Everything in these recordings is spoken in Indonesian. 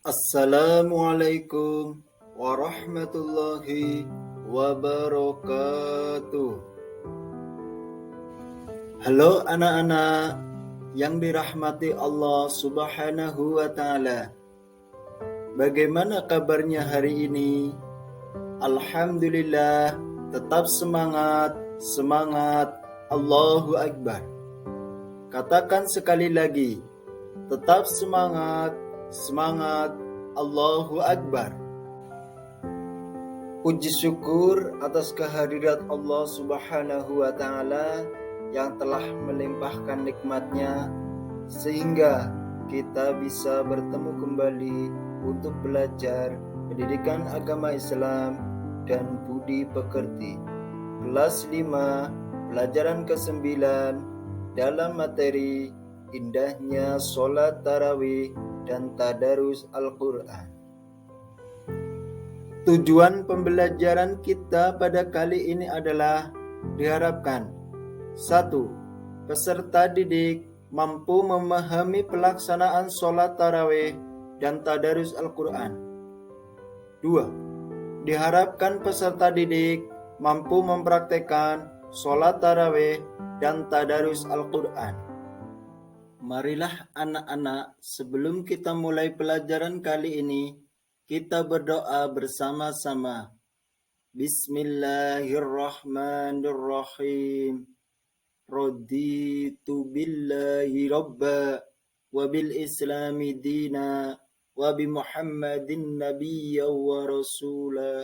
Assalamualaikum warahmatullahi wabarakatuh. Halo anak-anak yang dirahmati Allah Subhanahu wa Ta'ala. Bagaimana kabarnya hari ini? Alhamdulillah, tetap semangat, semangat. Allahu Akbar. Katakan sekali lagi, tetap semangat, semangat. Allahu Akbar. Puji syukur atas kehadirat Allah Subhanahu wa Ta'ala yang telah melimpahkan nikmatnya sehingga kita bisa bertemu kembali untuk belajar pendidikan agama Islam dan budi pekerti. Kelas 5, pelajaran ke-9 dalam materi indahnya sholat tarawih dan tadarus Al-Quran. Tujuan pembelajaran kita pada kali ini adalah diharapkan 1. Peserta didik mampu memahami pelaksanaan sholat tarawih dan tadarus Al-Quran. 2. Diharapkan peserta didik mampu mempraktekkan sholat tarawih dan tadarus Al-Quran. Marilah anak-anak, sebelum kita mulai pelajaran kali ini, kita berdoa bersama-sama. Bismillahirrahmanirrahim. Raditu billahi rabba wa bil islami dina wa bi muhammadin nabiyya wa rasula.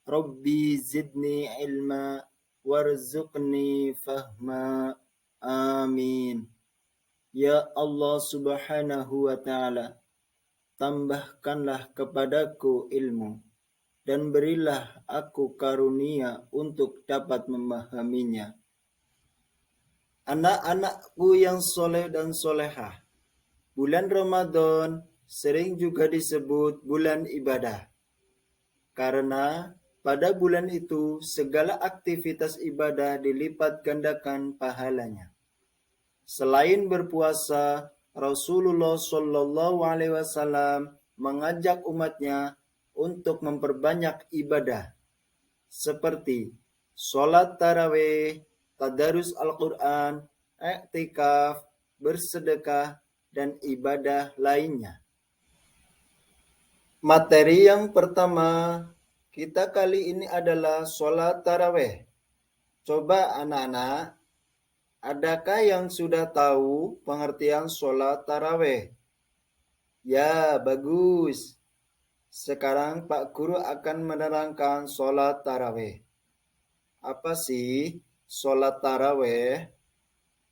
Rabbi zidni ilma warzuqni fahma. Amin. Ya Allah Subhanahu wa Ta'ala, tambahkanlah kepadaku ilmu dan berilah aku karunia untuk dapat memahaminya. Anak-anakku yang soleh dan solehah, bulan Ramadan sering juga disebut bulan ibadah. Karena pada bulan itu segala aktivitas ibadah dilipat gandakan pahalanya. Selain berpuasa, Rasulullah Shallallahu Alaihi Wasallam mengajak umatnya untuk memperbanyak ibadah seperti sholat tarawih, tadarus Al-Quran, i'tikaf, bersedekah, dan ibadah lainnya. Materi yang pertama kita kali ini adalah sholat tarawih. Coba anak-anak, adakah yang sudah tahu pengertian sholat tarawih? Ya, bagus. Sekarang Pak Guru akan menerangkan sholat tarawih. Apa sih sholat tarawih?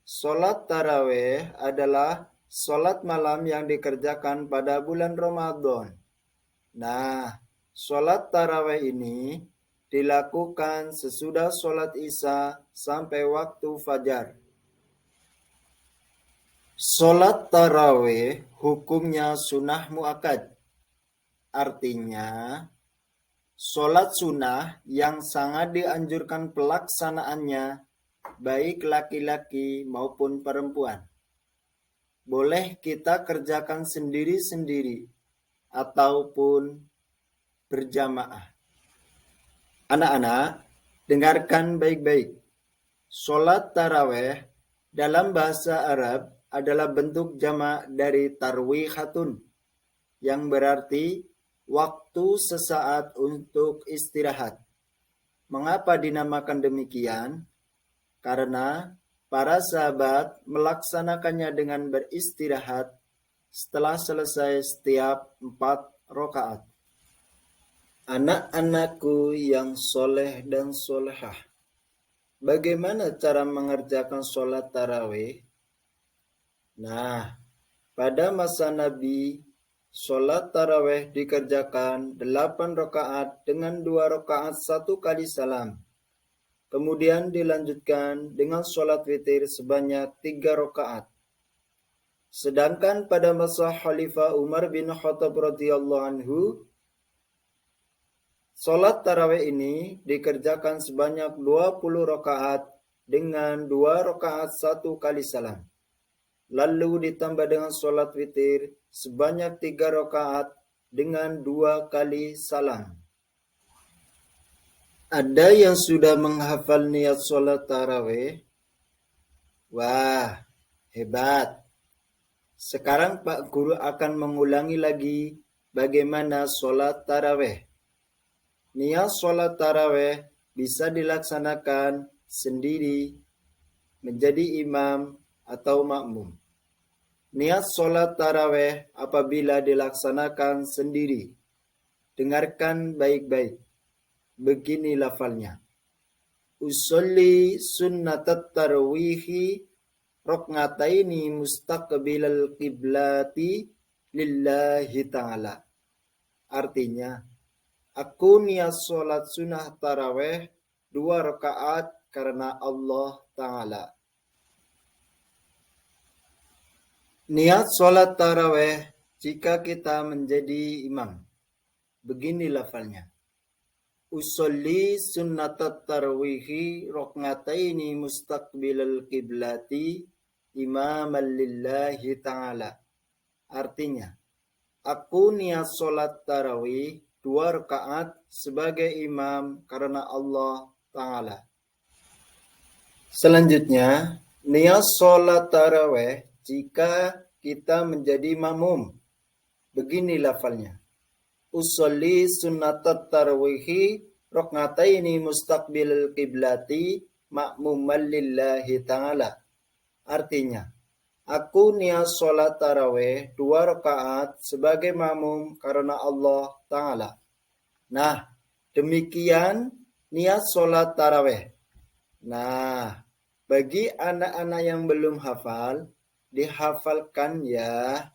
Sholat tarawih adalah sholat malam yang dikerjakan pada bulan Ramadan. Nah, sholat tarawih ini dilakukan sesudah sholat Isya sampai waktu fajar. Sholat tarawih hukumnya sunnah muakkad. Artinya, sholat sunnah yang sangat dianjurkan pelaksanaannya baik laki-laki maupun perempuan. Boleh kita kerjakan sendiri-sendiri ataupun berjamaah. Anak-anak, dengarkan baik-baik. Sholat tarawih dalam bahasa Arab adalah bentuk jamak dari tarwihatun, yang berarti waktu sesaat untuk istirahat. Mengapa dinamakan demikian? Karena para sahabat melaksanakannya dengan beristirahat setelah selesai setiap 4 rakaat. Anak-anakku yang soleh dan solehah, bagaimana cara mengerjakan sholat tarawih? Nah, pada masa Nabi, sholat tarawih dikerjakan 8 rakaat dengan 2 rakaat 1 kali salam. Kemudian dilanjutkan dengan sholat witir sebanyak 3 rakaat. Sedangkan pada masa Khalifah Umar bin Khattab radhiyallahu anhu, sholat tarawih ini dikerjakan sebanyak 20 rakaat dengan 2 rakaat 1 kali salam. Lalu ditambah dengan sholat witir sebanyak 3 rakaat dengan 2 kali salam. Ada yang sudah menghafal niat sholat tarawih? Wah, hebat. Sekarang Pak Guru akan mengulangi lagi bagaimana sholat tarawih. Niat sholat tarawih bisa dilaksanakan sendiri, menjadi imam atau makmum. Niat sholat tarawih apabila dilaksanakan sendiri. Dengarkan baik-baik. Begini lafalnya. Usolli sunnatat tarwihi rokngataini mustaqbilal qiblati lillahi ta'ala. Artinya, aku niat sholat sunnah tarawih 2 rakaat karena Allah Ta'ala. Niat sholat tarawih jika kita menjadi imam. Begini lafalnya. Usolli sunnatat tarwihi rokngataini mustaqbilal qiblati imaman lillahi ta'ala. Artinya, aku niat sholat tarawih 2 rakaat sebagai imam karena Allah Ta'ala. Selanjutnya, niat sholat tarawih jika kita menjadi makmum. Begini lafalnya. Usolli sunnatat tarwihi rokngataini mustaqbilal qiblati makmuman lillahi ta'ala. Artinya, aku niat sholat tarawih 2 rakaat sebagai makmum karena Allah Ta'ala. Nah, demikian niat sholat tarawih. Nah, bagi anak-anak yang belum hafal, dihafalkan ya.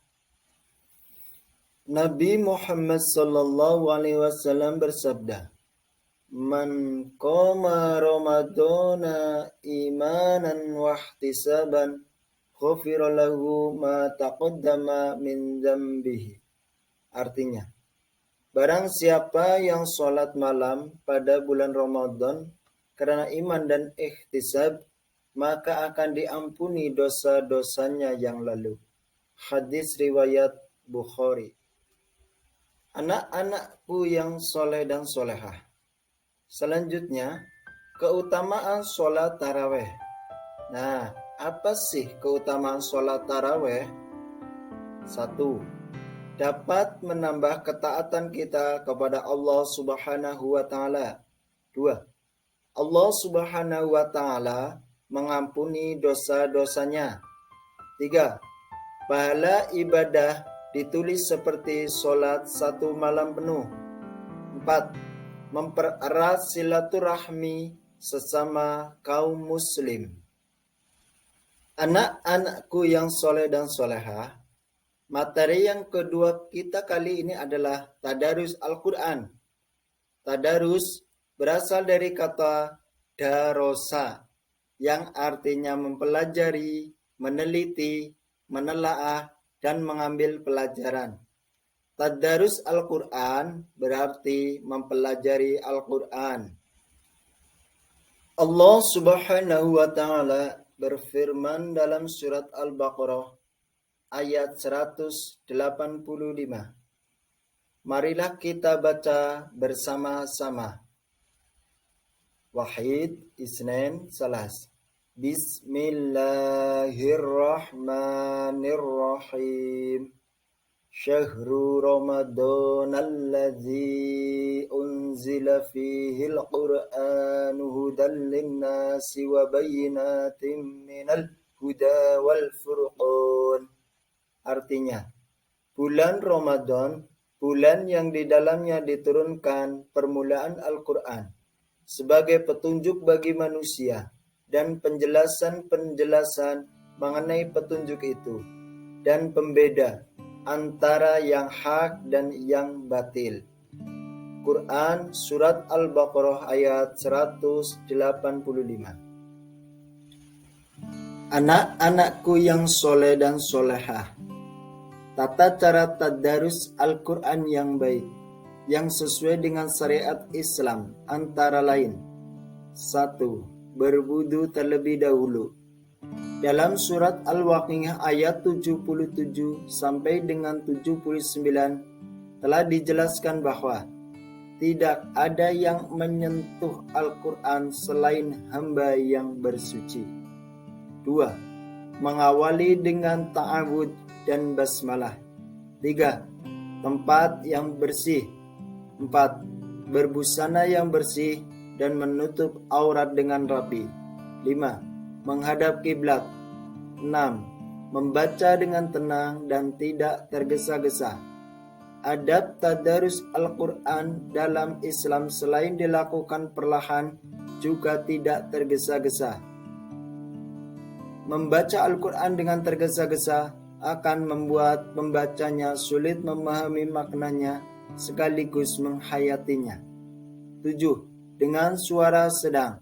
Nabi Muhammad sallallahu alaihi wasallam bersabda, "Man qama Ramadana imanan wa ihtisaban, ghufira lahu ma taqaddama min dzambihi." Artinya, barang siapa yang sholat malam pada bulan Ramadan karena iman dan ihtisab, maka akan diampuni dosa-dosanya yang lalu. Hadis riwayat Bukhari. Anak-anakku yang soleh dan solehah. Selanjutnya, keutamaan sholat tarawih. Nah, apa sih keutamaan sholat tarawih? 1. Dapat menambah ketaatan kita kepada Allah Subhanahu wa Ta'ala. 2. Allah Subhanahu wa Ta'ala mengampuni dosa-dosanya. 3. Pahala ibadah ditulis seperti sholat 1 malam penuh. 4. Mempererat silaturahmi sesama kaum muslim. Anak-anakku yang soleh dan solehah, materi yang kedua kita kali ini adalah tadarus Al-Quran. Tadarus berasal dari kata darosa, yang artinya mempelajari, meneliti, menelaah, dan mengambil pelajaran. Tadarus Al-Quran berarti mempelajari Al-Quran. Allah Subhanahu wa Ta'ala berfirman dalam surat Al-Baqarah ayat 185. Marilah kita baca bersama-sama. Wahid, Isnin, Salas. Bismillahirrahmanirrahim. Syahru Ramadan alladzi unzila fihi al-Qur'anu hudan linnasi wa bayyinatin minal huda wal furqan. Artinya, bulan Ramadan, bulan yang di dalamnya diturunkan permulaan Al-Quran sebagai petunjuk bagi manusia dan penjelasan-penjelasan mengenai petunjuk itu dan pembeda antara yang hak dan yang batil. Quran Surat Al-Baqarah ayat 185. Anak-anakku yang soleh dan solehah, tata cara tadarus Al-Quran yang baik, yang sesuai dengan syariat Islam antara lain. 1. Berwudu terlebih dahulu. Dalam surat Al-Waqiah ayat 77 sampai dengan 79 telah dijelaskan bahwa tidak ada yang menyentuh Al-Quran selain hamba yang bersuci. 2. Mengawali dengan ta'awud dan basmalah. 3. Tempat yang bersih. 4. Berbusana yang bersih dan menutup aurat dengan rapi. 5. Menghadap kiblat. 6. Membaca dengan tenang dan tidak tergesa-gesa. Adab tadarus Al-Quran dalam Islam selain dilakukan perlahan juga tidak tergesa-gesa. Membaca Al-Quran dengan tergesa-gesa akan membuat pembacanya sulit memahami maknanya sekaligus menghayatinya. 7. Dengan suara sedang.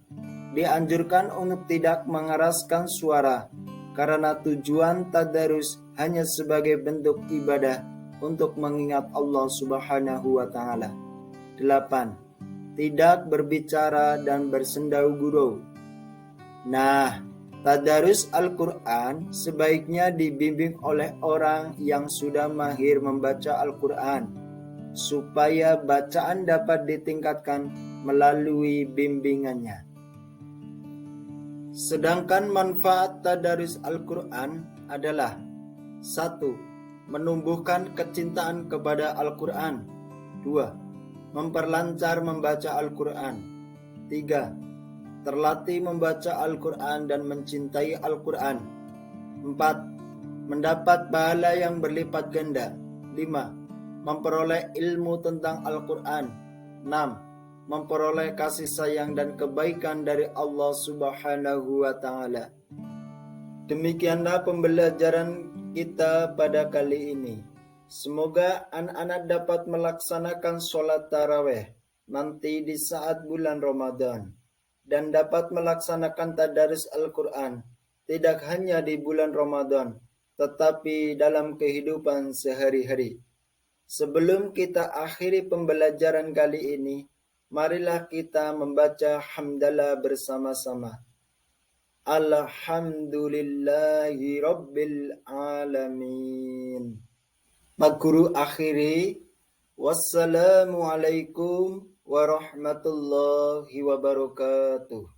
Dianjurkan untuk tidak mengeraskan suara karena tujuan tadarus hanya sebagai bentuk ibadah untuk mengingat Allah Subhanahu wa Ta'ala. 8. Tidak berbicara dan bersendau gurau. Nah, tadarus Al-Quran sebaiknya dibimbing oleh orang yang sudah mahir membaca Al-Quran, supaya bacaan dapat ditingkatkan melalui bimbingannya. Sedangkan manfaat tadarus Al-Quran adalah 1. Menumbuhkan kecintaan kepada Al-Quran. 2. Memperlancar membaca Al-Quran. 3. Terlatih membaca Al-Quran dan mencintai Al-Quran. 4. Mendapat pahala yang berlipat ganda. 5. Memperoleh ilmu tentang Al-Quran. 6. Memperoleh kasih sayang dan kebaikan dari Allah Subhanahu wa Ta'ala. Demikianlah pembelajaran kita pada kali ini. Semoga anak-anak dapat melaksanakan sholat tarawih nanti di saat bulan Ramadan dan dapat melaksanakan tadarus Al-Quran tidak hanya di bulan Ramadan tetapi dalam kehidupan sehari-hari. Sebelum kita akhiri pembelajaran kali ini, marilah kita membaca hamdalah bersama-sama. Alhamdulillahi Rabbil Alamin. Mak Guru akhiri. Wassalamualaikum warahmatullahi wabarakatuh.